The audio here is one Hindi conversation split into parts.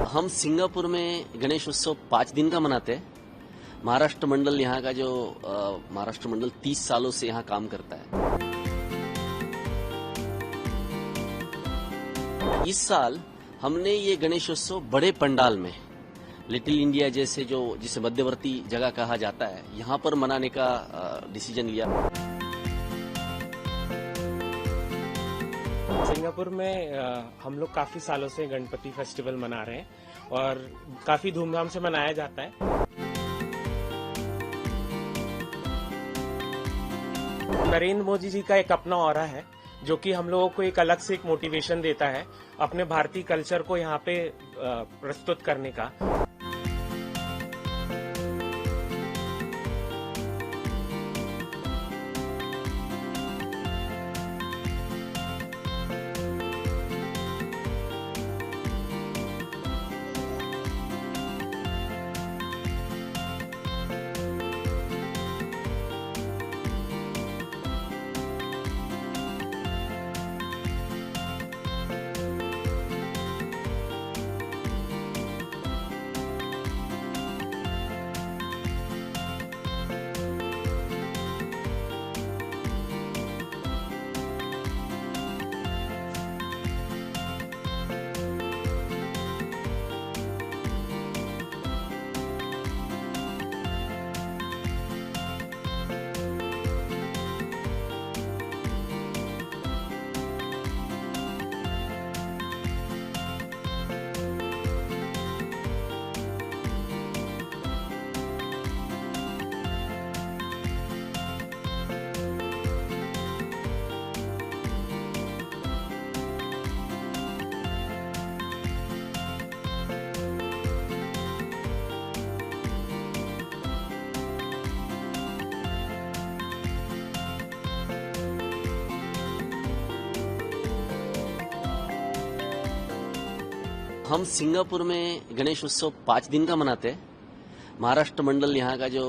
हम सिंगापुर में गणेश उत्सव 5 दिन का मनाते हैं। महाराष्ट्र मंडल यहाँ का जो महाराष्ट्र मंडल 30 सालों से यहाँ काम करता है। इस साल हमने ये गणेश उत्सव बड़े पंडाल में लिटिल इंडिया जैसे जिसे मध्यवर्ती जगह कहा जाता है, यहाँ पर मनाने का डिसीजन लिया। सिंगापुर में हम लोग काफी सालों से गणपति फेस्टिवल मना रहे हैं और काफी धूमधाम से मनाया जाता है। नरेंद्र मोदी जी का एक अपना ऑरा है जो कि हम लोगों को एक अलग से एक मोटिवेशन देता है अपने भारतीय कल्चर को यहाँ पे प्रस्तुत करने का। हम सिंगापुर में गणेश उत्सव 5 दिन का मनाते हैं। महाराष्ट्र मंडल यहाँ का जो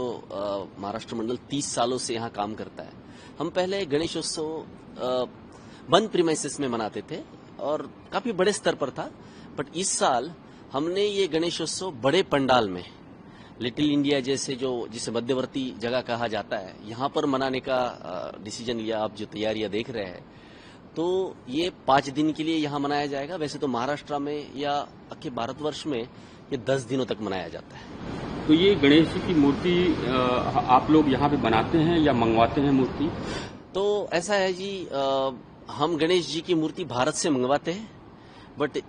महाराष्ट्र मंडल 30 सालों से यहाँ काम करता है। हम पहले गणेश उत्सव बंद प्रीमाइसेस में मनाते थे और काफी बड़े स्तर पर था, बट इस साल हमने ये गणेश उत्सव बड़े पंडाल में लिटिल इंडिया जैसे जिसे मध्यवर्ती जगह कहा जाता है, यहाँ पर मनाने का डिसीजन लिया। आप जो तैयारियां देख रहे हैं, तो ये 5 दिन के लिए यहाँ मनाया जाएगा। वैसे तो महाराष्ट्र में या अखे भारतवर्ष में ये 10 दिनों तक मनाया जाता है। तो ये गणेश जी की मूर्ति आप लोग यहाँ पे बनाते हैं या मंगवाते हैं मूर्ति? तो ऐसा है जी, हम गणेश जी की मूर्ति भारत से मंगवाते हैं, बट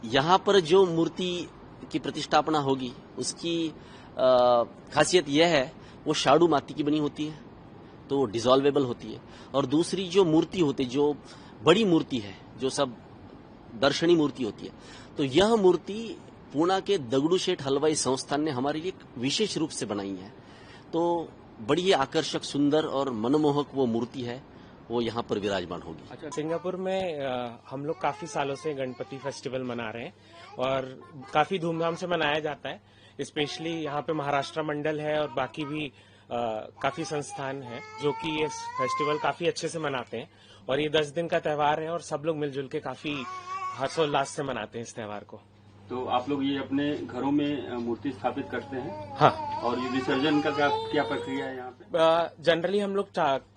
यहाँ पर जो मूर्ति की प्रतिष्ठापना होगी उसकी खासियत यह है वो शाडू माती की बनी होती है, तो डिसॉल्वेबल होती है। और दूसरी जो मूर्ति होती है, जो बड़ी मूर्ति है, जो सब दर्शनी मूर्ति होती है, तो यह मूर्ति पूना के दगड़ू शेठ हलवाई संस्थान ने हमारे लिए विशेष रूप से बनाई है। तो बड़ी ही आकर्षक, सुंदर और मनमोहक वो मूर्ति है, वो यहाँ पर विराजमान होगी। अच्छा, सिंगापुर में हम लोग काफी सालों से गणपति फेस्टिवल मना रहे हैं और काफी धूमधाम से मनाया जाता है। स्पेशली यहाँ पे महाराष्ट्र मंडल है और बाकी भी काफी संस्थान हैं जो कि ये फेस्टिवल काफी अच्छे से मनाते हैं। और ये 10 दिन का त्योहार है और सब लोग मिलजुल के काफी हर्षोल्लास से मनाते हैं इस त्योहार को। तो आप लोग ये अपने घरों में मूर्ति स्थापित करते हैं? हाँ। और ये विसर्जन का क्या प्रक्रिया है यहाँ पे? जनरली हम लोग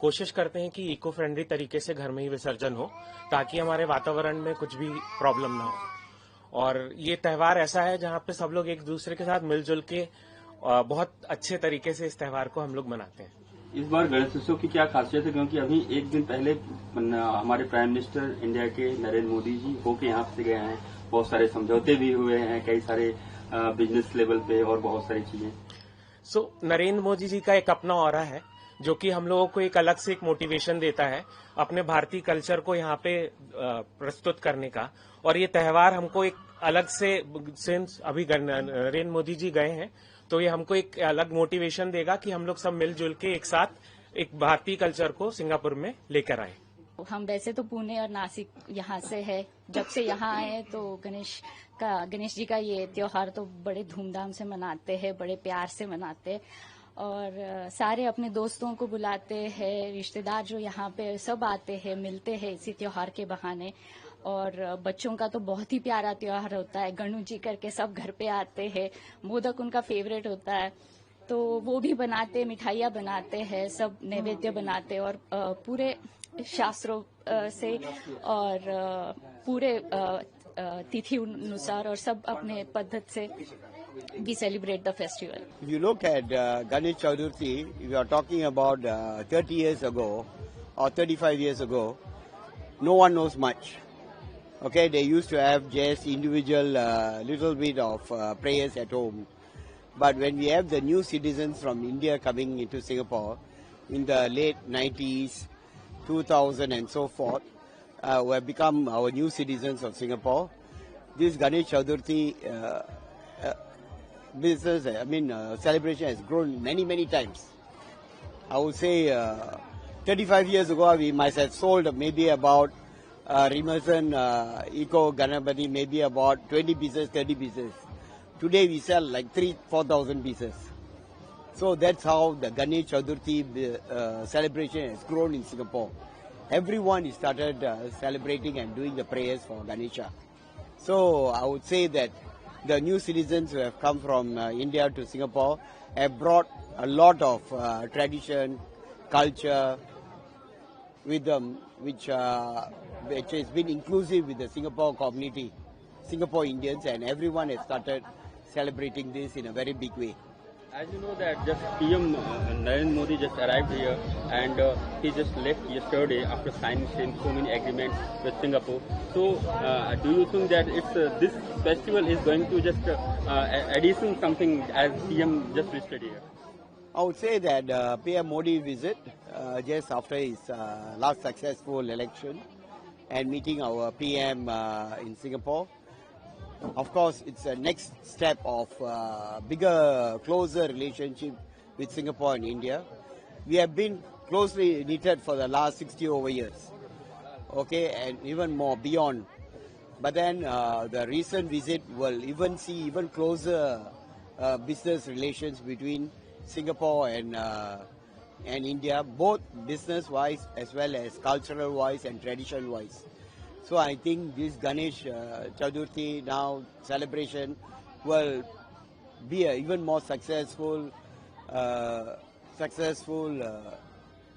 कोशिश करते हैं कि इको फ्रेंडली तरीके से घर में ही विसर्जन हो, ताकि हमारे वातावरण में कुछ भी प्रॉब्लम ना हो। और ये त्योहार ऐसा है जहाँ पे सब लोग एक दूसरे के साथ मिलजुल के बहुत अच्छे तरीके से इस त्योहार को हम लोग मनाते हैं। इस बार गणेश उत्सव की क्या खासियत है? क्योंकि अभी एक दिन पहले हमारे प्राइम मिनिस्टर इंडिया के नरेंद्र मोदी जी होके यहाँ से गए हैं, बहुत सारे समझौते भी हुए हैं, कई सारे बिजनेस लेवल पे और बहुत सारी चीजें। नरेंद्र मोदी जी का एक अपना ऑरा है जो कि हम लोगों को एक अलग से एक मोटिवेशन देता है अपने भारतीय कल्चर को यहाँ पे प्रस्तुत करने का। और ये त्योहार हमको एक अलग से, सिंस अभी नरेंद्र मोदी जी गए हैं, तो ये हमको एक अलग मोटिवेशन देगा कि हम लोग सब मिलजुल के एक साथ एक भारतीय कल्चर को सिंगापुर में लेकर आए। हम वैसे तो पुणे और नासिक यहाँ से है, जब से यहाँ आए तो गणेश जी का ये त्योहार तो बड़े धूमधाम से मनाते हैं, बड़े प्यार से मनाते हैं। और सारे अपने दोस्तों को बुलाते हैं, रिश्तेदार जो यहाँ पे सब आते हैं, मिलते हैं इसी त्योहार के बहाने। और बच्चों का तो बहुत ही प्यारा त्योहार होता है। गणू जी करके सब घर पे आते हैं, मोदक उनका फेवरेट होता है, तो वो भी बनाते, मिठाइयाँ बनाते हैं, सब नैवेद्य बनाते हैं और पूरे शास्त्रों से और पूरे तिथि अनुसार और सब अपने पद्धत से we celebrate the festival. If you look at Ganesh Chaturthi, we are talking about 30 years ago or 35 years ago, no one knows much. Okay, they used to have just individual little bit of prayers at home. But when we have the new citizens from India coming into Singapore in the late 90s, 2000 and so forth, who have become our new citizens of Singapore, this Ganesh Chaturthi business, celebration has grown many, many times. I would say 35 years ago, we might have sold maybe about Rimerson Eco Ganapati, maybe about 20 pieces, 30 pieces. Today we sell like 3,000-4,000 pieces. So that's how the Ganesh Chaturthi celebration has grown in Singapore. Everyone started celebrating and doing the prayers for Ganesha. So I would say that the new citizens who have come from India to Singapore have brought a lot of tradition, culture with them, which has been inclusive with the Singapore community, Singapore Indians, and everyone has started celebrating this in a very big way. As you know that just PM Narendra Modi just arrived here and he just left yesterday after signing so many agreements with Singapore. So do you think that it's this festival is going to just addition something as PM just visited here? I would say that PM Modi visit just after his last successful election and meeting our PM in Singapore. Of course, it's a next step of bigger, closer relationship with Singapore and India. We have been closely knitted for the last 60 over years, okay, and even more beyond. But then the recent visit will even see even closer business relations between Singapore and India, both business-wise as well as cultural-wise and tradition-wise. So I think this Ganesh Chaturthi now celebration will be an even more successful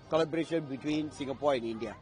collaboration between Singapore and India.